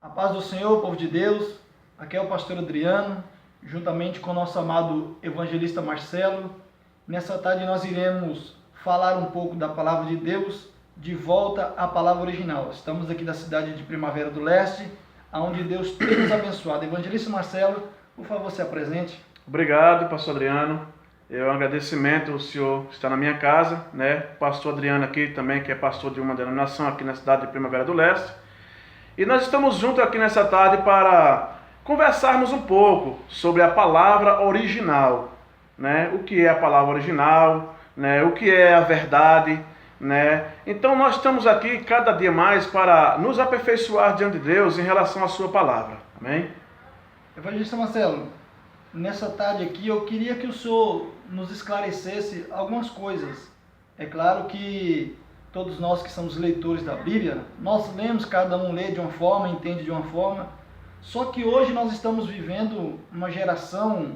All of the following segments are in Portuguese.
A paz do Senhor, povo de Deus. Aqui é o pastor Adriano, juntamente com o nosso amado evangelista Marcelo. Nessa tarde nós iremos falar um pouco da palavra de Deus, de volta à palavra original. Estamos aqui da cidade de Primavera do Leste, onde Deus tem nos abençoado. Evangelista Marcelo, por favor, se apresente. Obrigado, pastor Adriano. É um agradecimento o senhor estar na minha casa, né? Pastor Adriano aqui também, que é pastor de uma denominação aqui na cidade de Primavera do Leste. E nós estamos juntos aqui nessa tarde para conversarmos um pouco sobre a palavra original, né? O que é a palavra original, né? O que é a verdade, né? Então nós estamos aqui cada dia mais para nos aperfeiçoar diante de Deus em relação à sua palavra. Amém? Evangelista Marcelo, nessa tarde aqui eu queria que o senhor nos esclarecesse algumas coisas. É claro que todos nós que somos leitores da Bíblia, nós lemos, cada um lê de uma forma, entende de uma forma. Só que hoje nós estamos vivendo uma geração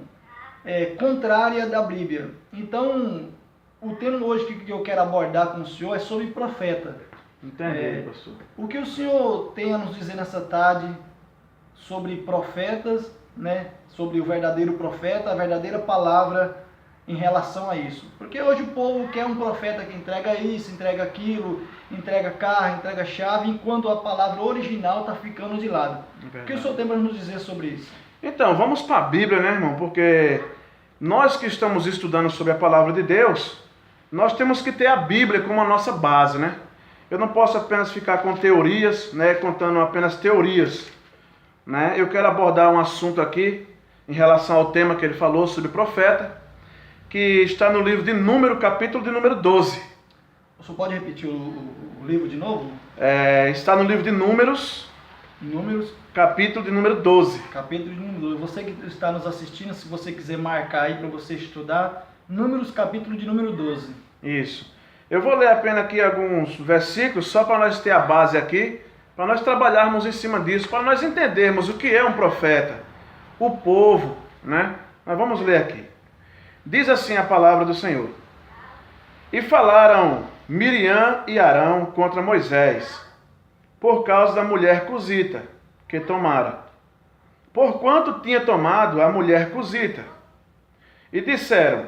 contrária da Bíblia. Então, o tema hoje que eu quero abordar com o senhor é sobre profeta. Entendi, pastor. O que o senhor tem a nos dizer nessa tarde sobre profetas, né? Sobre o verdadeiro profeta, a verdadeira palavra em relação a isso? Porque hoje o povo quer um profeta que entrega isso, entrega aquilo, entrega carro, entrega chave, enquanto a palavra original está ficando de lado. O que o senhor tem para nos dizer sobre isso? Então, vamos para a Bíblia, né, irmão? Porque nós que estamos estudando sobre a palavra de Deus, nós temos que ter a Bíblia como a nossa base, né? Eu não posso apenas ficar com teorias, né, contando apenas teorias, né? Eu quero abordar um assunto aqui em relação ao tema que ele falou sobre profeta, que está no livro de Número, capítulo de número 12. O senhor pode repetir o livro de novo? Está no livro de Números, capítulo de número 12. Capítulo de número 12. Você que está nos assistindo, se você quiser marcar aí para você estudar, Números, capítulo de número 12. Isso. Eu vou ler apenas aqui alguns versículos, só para nós ter a base aqui, para nós trabalharmos em cima disso, para nós entendermos o que é um profeta, o povo, né? Mas vamos ler aqui. Diz assim a palavra do Senhor: E falaram Miriam e Arão contra Moisés, por causa da mulher cusita, que tomara, porquanto tinha tomado a mulher cusita. E disseram: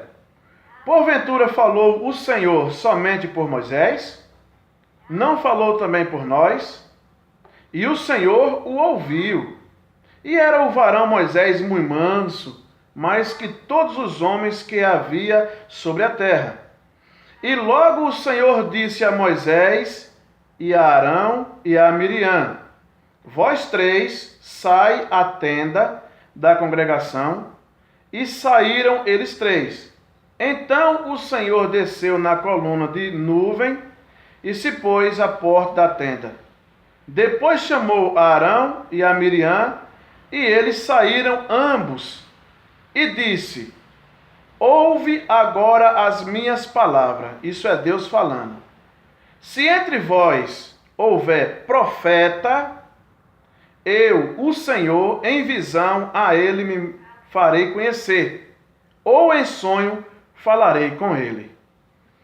Porventura falou o Senhor somente por Moisés? Não falou também por nós? E o Senhor o ouviu. E era o varão Moisés muito manso, mais que todos os homens que havia sobre a terra. E logo o Senhor disse a Moisés, e a Arão, e a Miriam: Vós três, sai à tenda da congregação. E saíram eles três. Então o Senhor desceu na coluna de nuvem, e se pôs à porta da tenda. Depois chamou a Arão e a Miriam, e eles saíram ambos. E disse: Ouve agora as minhas palavras. Isso é Deus falando. Se entre vós houver profeta, eu, o Senhor, em visão a ele me farei conhecer, ou em sonho falarei com ele.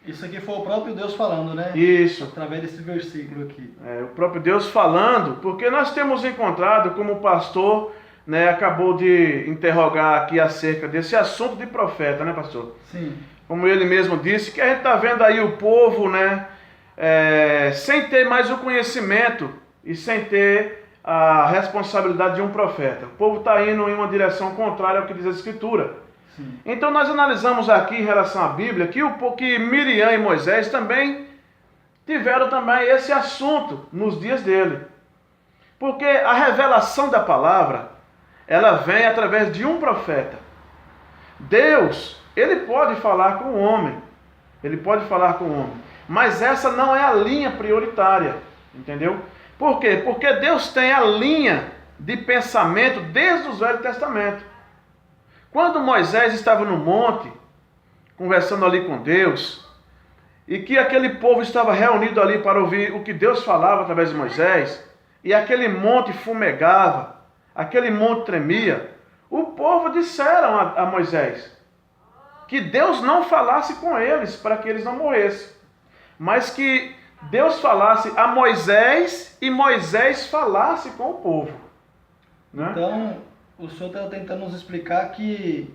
Isso aqui foi o próprio Deus falando, né? Isso. Através desse versículo aqui. O próprio Deus falando, porque nós temos encontrado, como o pastor, né, acabou de interrogar aqui acerca desse assunto de profeta, né, pastor? Sim. Como ele mesmo disse, que a gente está vendo aí o povo, né, sem ter mais o conhecimento e sem ter a responsabilidade de um profeta. O povo está indo em uma direção contrária ao que diz a Escritura. Sim. Então nós analisamos aqui em relação à Bíblia que Miriam e Moisés também tiveram também esse assunto nos dias dele. Porque a revelação da palavra, ela vem através de um profeta. Deus, ele pode falar com o homem. Ele pode falar com o homem. Mas essa não é a linha prioritária. Entendeu? Por quê? Porque Deus tem a linha de pensamento desde o Velho Testamento. Quando Moisés estava no monte, conversando ali com Deus, e que aquele povo estava reunido ali para ouvir o que Deus falava através de Moisés, e aquele monte fumegava, aquele monte tremia, o povo disseram a Moisés que Deus não falasse com eles para que eles não morressem, mas que Deus falasse a Moisés e Moisés falasse com o povo. Né? Então, o senhor está tentando nos explicar que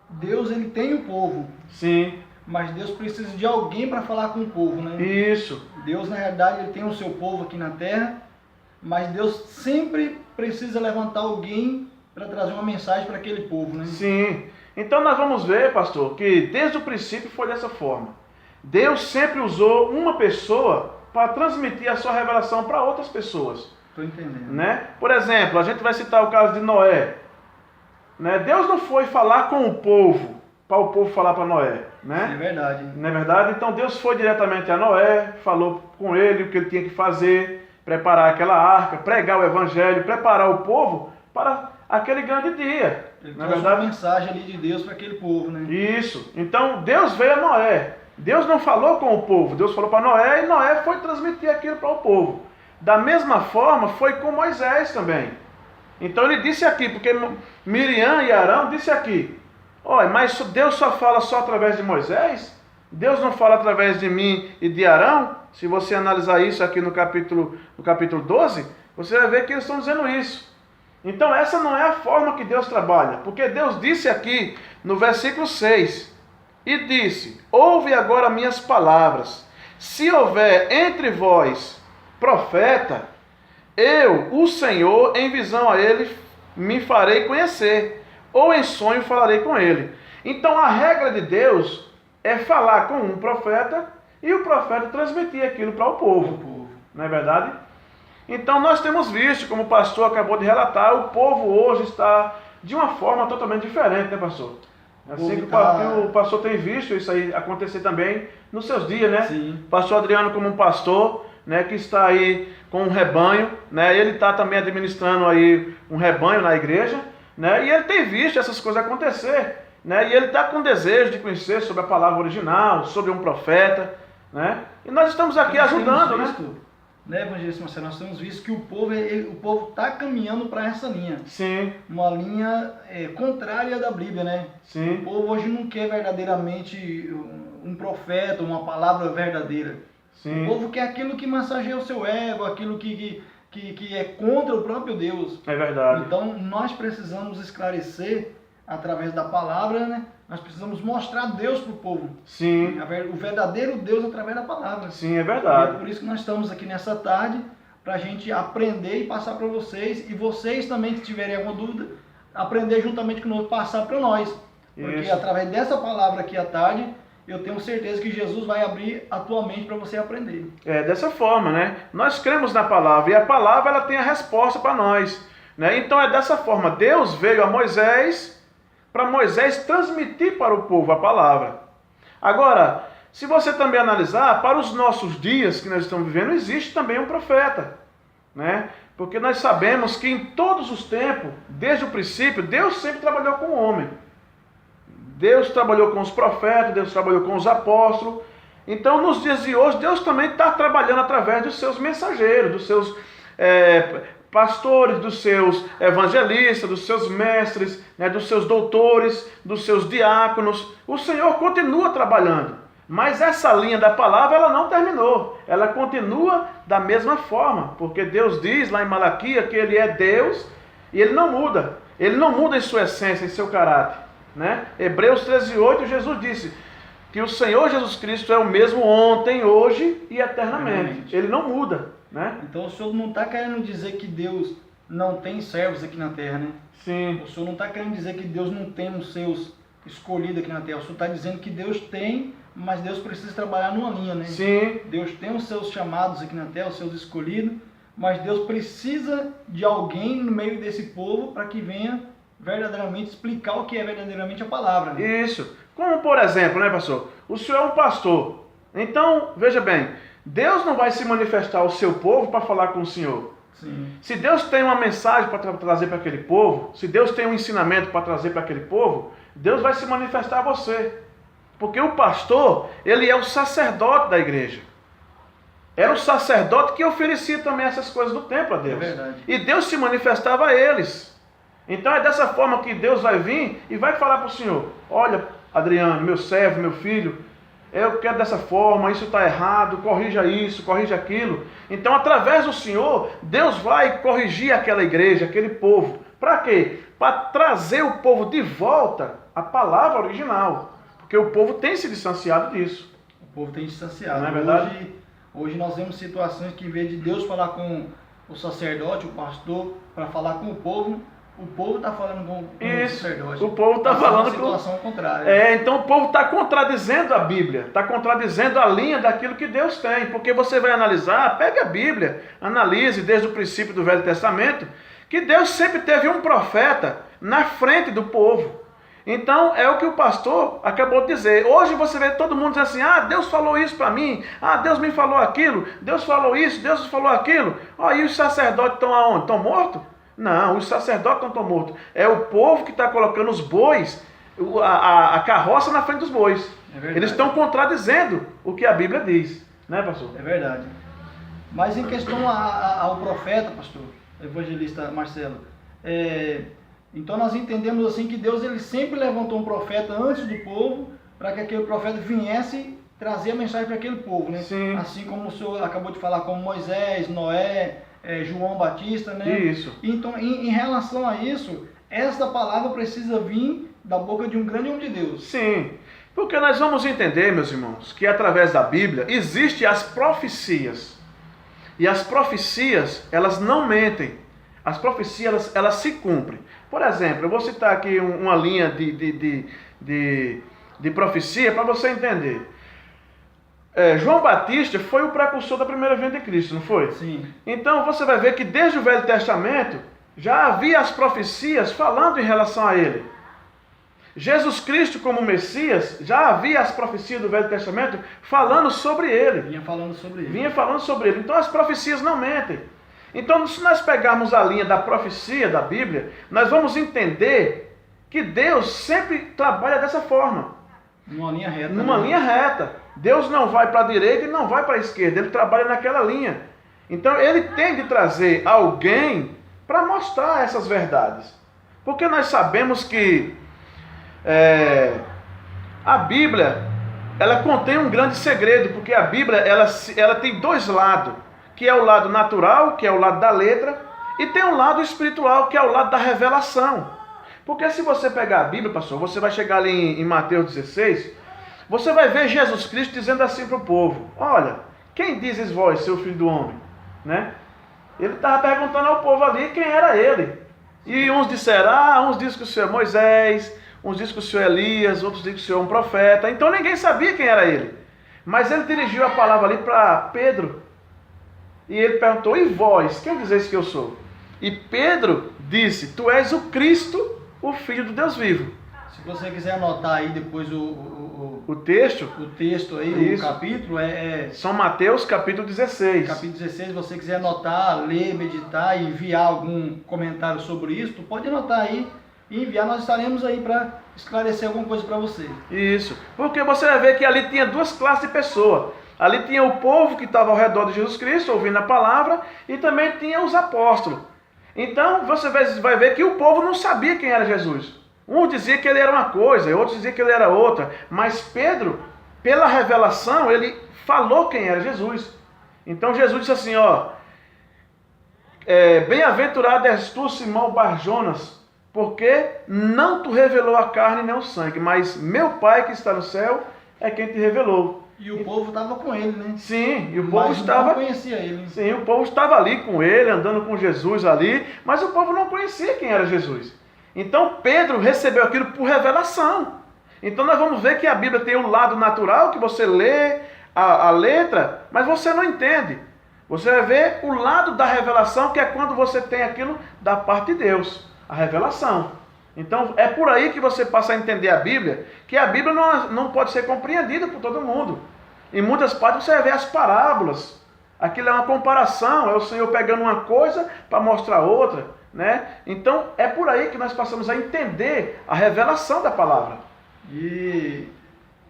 Deus ele tem o povo. Sim. Mas Deus precisa de alguém para falar com o povo, né? Isso. Deus, na realidade, ele tem o seu povo aqui na terra, mas Deus sempre precisa levantar alguém para trazer uma mensagem para aquele povo, né? Sim. Então nós vamos ver, pastor, que desde o princípio foi dessa forma. Deus sempre usou uma pessoa para transmitir a sua revelação para outras pessoas. Estou entendendo. Né? Por exemplo, a gente vai citar o caso de Noé. Né? Deus não foi falar com o povo, para o povo falar para Noé. Né? É verdade. Não é verdade? Então Deus foi diretamente a Noé, falou com ele o que ele tinha que fazer, preparar aquela arca, pregar o evangelho, preparar o povo para aquele grande dia. Ele Não é trouxe verdade? uma mensagem ali de Deus para aquele povo, né? Isso. Então Deus veio a Noé. Deus não falou com o povo, Deus falou para Noé e Noé foi transmitir aquilo para o povo. Da mesma forma foi com Moisés também. Então ele disse aqui, porque Miriam e Arão disse aqui, olha, mas Deus só fala só através de Moisés? Deus não fala através de mim e de Arão? Se você analisar isso aqui no capítulo 12, você vai ver que eles estão dizendo isso. Então essa não é a forma que Deus trabalha, porque Deus disse aqui no versículo 6, e disse, ouve agora minhas palavras, se houver entre vós profeta, eu, o Senhor, em visão a ele, me farei conhecer, ou em sonho falarei com ele. Então a regra de Deus é falar com um profeta e o profeta transmitir aquilo para o povo. Não é verdade? Então nós temos visto, como o pastor acabou de relatar, o povo hoje está de uma forma totalmente diferente, né, pastor? Assim que o pastor tem visto isso aí acontecer também nos seus dias, né? Sim. Pastor Adriano, como um pastor, né, que está aí com um rebanho, né? Ele está também administrando aí um rebanho na igreja, né? E ele tem visto essas coisas acontecer, né? E ele está com desejo de conhecer sobre a palavra original, sobre um profeta, né? E nós estamos aqui ajudando, né, evangelista Marcelo, nós temos visto que o povo está caminhando para essa linha. Sim. Uma linha contrária da Bíblia, né? Sim. O povo hoje não quer verdadeiramente um profeta, uma palavra verdadeira. Sim. O povo quer aquilo que massageia o seu ego, aquilo que é contra o próprio Deus. É verdade. Então nós precisamos esclarecer através da palavra, né? Nós precisamos mostrar Deus para o povo. Sim. O verdadeiro Deus através da palavra. Sim, é verdade. E é por isso que nós estamos aqui nessa tarde, para a gente aprender e passar para vocês. E vocês também, se tiverem alguma dúvida, aprender juntamente conosco, passar para nós. Porque Isso. através dessa palavra aqui à tarde, eu tenho certeza que Jesus vai abrir a tua mente para você aprender. É dessa forma, né? Nós cremos na palavra e a palavra ela tem a resposta para nós, né? Então é dessa forma. Deus veio a Moisés para Moisés transmitir para o povo a palavra. Agora, se você também analisar, para os nossos dias que nós estamos vivendo, existe também um profeta, né? Porque nós sabemos que em todos os tempos, desde o princípio, Deus sempre trabalhou com o homem. Deus trabalhou com os profetas, Deus trabalhou com os apóstolos. Então, nos dias de hoje, Deus também está trabalhando através dos seus mensageiros, dos seus pastores, dos seus evangelistas, dos seus mestres, né, dos seus doutores, dos seus diáconos. O Senhor continua trabalhando, mas essa linha da palavra ela não terminou, ela continua da mesma forma, porque Deus diz lá em Malaquias que Ele é Deus e Ele não muda em sua essência, em seu caráter, né? Hebreus 13:8, Jesus disse que o Senhor Jesus Cristo é o mesmo ontem, hoje e eternamente. Ele não muda. Né? Então o senhor não está querendo dizer que Deus não tem servos aqui na terra, né? Sim. O senhor não está querendo dizer que Deus não tem os seus escolhidos aqui na terra. O senhor está dizendo que Deus tem, mas Deus precisa trabalhar numa linha, né? Sim. Deus tem os seus chamados aqui na terra, os seus escolhidos, mas Deus precisa de alguém no meio desse povo para que venha verdadeiramente explicar o que é verdadeiramente a palavra. Né? Isso. Como por exemplo, né, pastor? O senhor é um pastor. Então, veja bem, Deus não vai se manifestar ao seu povo para falar com o Senhor. Sim. Se Deus tem uma mensagem para trazer para aquele povo, se Deus tem um ensinamento para trazer para aquele povo, Deus vai se manifestar a você. Porque o pastor, ele é o sacerdote da igreja. Era o sacerdote que oferecia também essas coisas do templo a Deus. É verdade. E Deus se manifestava a eles. Então é dessa forma que Deus vai vir e vai falar para o Senhor: olha, Adriano, meu servo, meu filho, eu quero dessa forma, isso está errado, corrija isso, corrija aquilo. Então, através do Senhor, Deus vai corrigir aquela igreja, aquele povo. Para quê? Para trazer o povo de volta à palavra original. Porque o povo tem se distanciado disso. O povo tem distanciado. Não é verdade? Hoje nós vemos situações que, em vez de Deus falar com o sacerdote, o pastor, para falar com o povo está falando com o sacerdote. O povo está falando com a situação contrária. Então o povo está contradizendo a Bíblia, está contradizendo a linha daquilo que Deus tem. Porque você vai analisar, pega a Bíblia, analise desde o princípio do Velho Testamento, que Deus sempre teve um profeta na frente do povo. Então, é o que o pastor acabou de dizer. Hoje você vê todo mundo dizendo assim, Deus falou isso para mim, Deus me falou aquilo, Deus falou isso, Deus falou aquilo. E os sacerdotes estão aonde? Estão mortos? Não, os sacerdotes não estão mortos. É o povo que está colocando os bois, a carroça na frente dos bois. Eles estão contradizendo o que a Bíblia diz. Né, pastor? É verdade. Mas em questão ao profeta, pastor, evangelista Marcelo, então nós entendemos assim que Deus ele sempre levantou um profeta antes do povo, para que aquele profeta viesse trazer a mensagem para aquele povo, né? Sim. Assim como o senhor acabou de falar, como Moisés, Noé, João Batista, né? Isso. Então, em relação a isso, esta palavra precisa vir da boca de um grande homem de Deus. Sim, porque nós vamos entender, meus irmãos, que através da Bíblia existem as profecias. E as profecias, elas não mentem. As profecias, elas se cumprem. Por exemplo, eu vou citar aqui uma linha de profecia para você entender. João Batista foi o precursor da primeira vinda de Cristo, não foi? Sim. Então você vai ver que desde o Velho Testamento já havia as profecias falando em relação a ele. Jesus Cristo como Messias, já havia as profecias do Velho Testamento falando sobre ele. Vinha falando sobre ele. Então as profecias não mentem. Então, se nós pegarmos a linha da profecia da Bíblia, nós vamos entender que Deus sempre trabalha dessa forma. Numa linha reta. Linha reta. Deus não vai para a direita e não vai para a esquerda. Ele trabalha naquela linha. Então, ele tem de trazer alguém para mostrar essas verdades. Porque nós sabemos que a Bíblia, ela contém um grande segredo. Porque a Bíblia, ela tem dois lados. Que é o lado natural, que é o lado da letra, e tem o lado espiritual, que é o lado da revelação. Porque se você pegar a Bíblia, pastor, você vai chegar ali em Mateus 16, você vai ver Jesus Cristo dizendo assim para o povo, olha, quem dizes vós, seu filho do homem? Né? Ele estava perguntando ao povo ali quem era ele. E uns disseram, uns dizem que o senhor é Moisés, uns dizem que o senhor é Elias, outros dizem que o senhor é um profeta. Então ninguém sabia quem era ele. Mas ele dirigiu a palavra ali para Pedro. E ele perguntou, e vós, quem dizeis que eu sou? E Pedro disse, tu és o Cristo, o Filho do Deus vivo. Se você quiser anotar aí depois o texto. O texto aí, isso. O capítulo São Mateus capítulo 16. Capítulo 16, se você quiser anotar, ler, meditar e enviar algum comentário sobre isso, tu pode anotar aí e enviar, nós estaremos aí para esclarecer alguma coisa para você. Isso, porque você vai ver que ali tinha duas classes de pessoas. Ali tinha o povo que estava ao redor de Jesus Cristo, ouvindo a palavra, e também tinha os apóstolos. Então, você vai ver que o povo não sabia quem era Jesus. Um dizia que ele era uma coisa, outro dizia que ele era outra. Mas Pedro, pela revelação, ele falou quem era Jesus. Então, Jesus disse assim, bem-aventurado és tu, Simão Bar-Jonas, porque não te revelou a carne nem o sangue, mas meu Pai que está no céu é quem te revelou. E o povo estava com ele, né? Sim, e o povo estava... não conhecia ele. Sim, o povo estava ali com ele, andando com Jesus ali, mas o povo não conhecia quem era Jesus. Então Pedro recebeu aquilo por revelação. Então nós vamos ver que a Bíblia tem um lado natural, que você lê a letra, mas você não entende. Você vai ver o lado da revelação, que é quando você tem aquilo da parte de Deus, a revelação. Então é por aí que você passa a entender a Bíblia, que a Bíblia não pode ser compreendida por todo mundo. Em muitas partes você vai ver as parábolas. Aquilo é uma comparação, é o Senhor pegando uma coisa para mostrar outra, né? Então é por aí que nós passamos a entender a revelação da palavra. E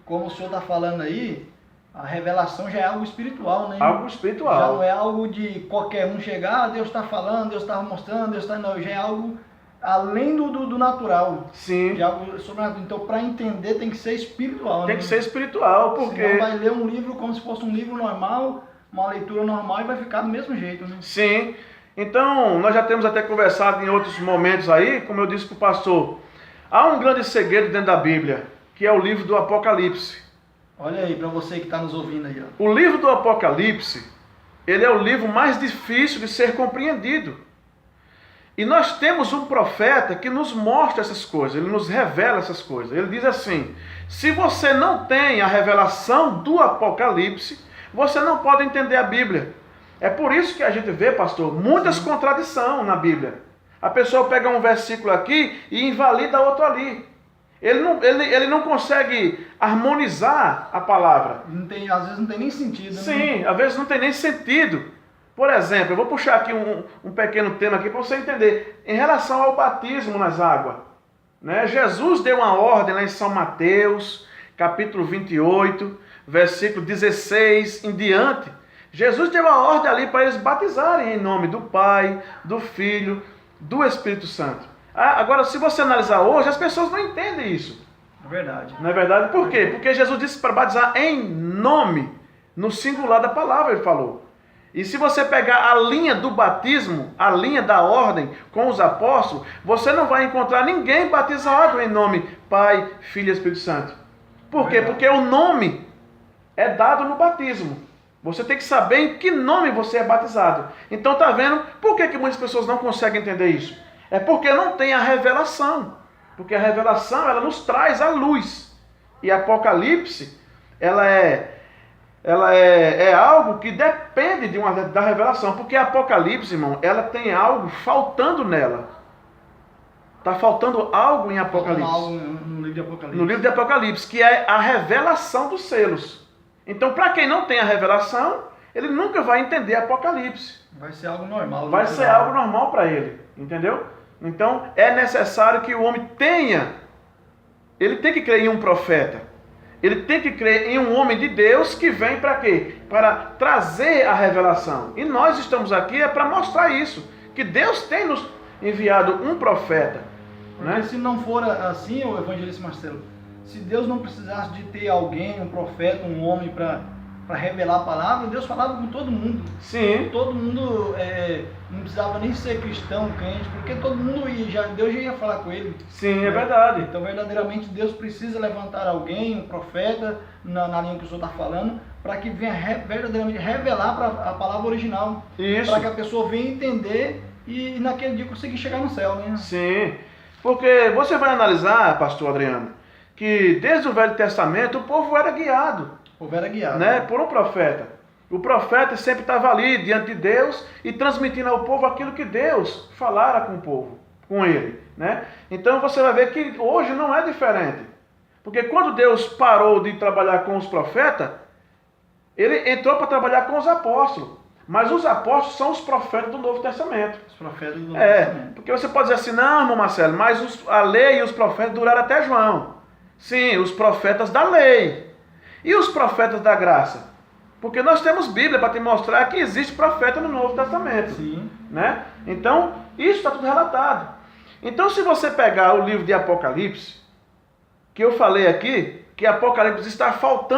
como o senhor está falando aí, a revelação já é algo espiritual, né? Algo espiritual. Já não é algo de qualquer um chegar, Deus está falando, Deus está mostrando, Deus está... Não, já é algo além do natural. Sim. De algo sobrenatural. Então, para entender, tem que ser espiritual. Tem né? que ser espiritual, porque... Senão vai ler um livro como se fosse um livro normal, uma leitura normal, e vai ficar do mesmo jeito, né? Sim. Então, nós já temos até conversado em outros momentos aí, como eu disse para o pastor, há um grande segredo dentro da Bíblia, que é o livro do Apocalipse. Olha aí, para você que está nos ouvindo aí. Ó. O livro do Apocalipse, ele é o livro mais difícil de ser compreendido. E nós temos um profeta que nos mostra essas coisas, ele nos revela essas coisas. Ele diz assim: se você não tem a revelação do Apocalipse, você não pode entender a Bíblia. É por isso que a gente vê, pastor, muitas contradições na Bíblia. A pessoa pega um versículo aqui e invalida outro ali. Ele não consegue harmonizar a palavra. Às vezes não tem nem sentido. Sim, né? às vezes não tem nem sentido. Por exemplo, eu vou puxar aqui um pequeno tema aqui para você entender. Em relação ao batismo nas águas. Né? Jesus deu uma ordem lá em São Mateus, capítulo 28, versículo 16 em diante. Jesus deu a ordem ali para eles batizarem em nome do Pai, do Filho, do Espírito Santo. Agora, se você analisar hoje, as pessoas não entendem isso. É verdade. Não é verdade? Por quê? Porque Jesus disse para batizar em nome, no singular da palavra ele falou. E se você pegar a linha do batismo, a linha da ordem com os apóstolos, você não vai encontrar ninguém batizado em nome Pai, Filho e Espírito Santo. Por quê? Porque o nome é dado no batismo. Você tem que saber em que nome você é batizado. Então tá vendo por que muitas pessoas não conseguem entender isso? É porque não tem a revelação. Porque a revelação, ela nos traz a luz. E Apocalipse, ela é algo que depende da revelação. Porque Apocalipse, irmão, ela tem algo faltando nela. Está faltando algo em Apocalipse. Algo no livro de Apocalipse. No livro de Apocalipse, que é a revelação dos selos. Então, para quem não tem a revelação, ele nunca vai entender Apocalipse. Vai ser algo normal. Vai ser algo normal para ele, entendeu? Então, é necessário que o homem ele tem que crer em um profeta. Ele tem que crer em um homem de Deus que vem para quê? Para trazer a revelação. E nós estamos aqui para mostrar isso, que Deus tem nos enviado um profeta. Porque né? Se não for assim, o evangelista Marcelo, se Deus não precisasse de ter alguém, um profeta, um homem para revelar a palavra, Deus falava com todo mundo. Sim. Todo mundo não precisava nem ser cristão, crente, porque todo mundo Deus já ia falar com ele. Sim, é verdade. Então, verdadeiramente, Deus precisa levantar alguém, um profeta, na linha que o senhor está falando, para que venha verdadeiramente revelar a palavra original. Isso. Para que a pessoa venha entender e naquele dia conseguir chegar no céu, né? Sim. Porque você vai analisar, pastor Adriano, que desde o Velho Testamento o povo era guiado. O povo era guiado. Né, por um profeta. O profeta sempre estava ali diante de Deus e transmitindo ao povo aquilo que Deus falara com o povo, com ele. Né? Então você vai ver que hoje não é diferente. Porque quando Deus parou de trabalhar com os profetas, ele entrou para trabalhar com os apóstolos. Mas os apóstolos são os profetas do Novo Testamento. Os profetas do Novo Testamento. Porque você pode dizer assim, não, irmão Marcelo, mas a lei e os profetas duraram até João. Sim, os profetas da lei. E os profetas da graça? Porque nós temos Bíblia para te mostrar que existe profeta no Novo Testamento. Sim. Né? Então, isso está tudo relatado. Então, se você pegar o livro de Apocalipse, que eu falei aqui, que Apocalipse está faltando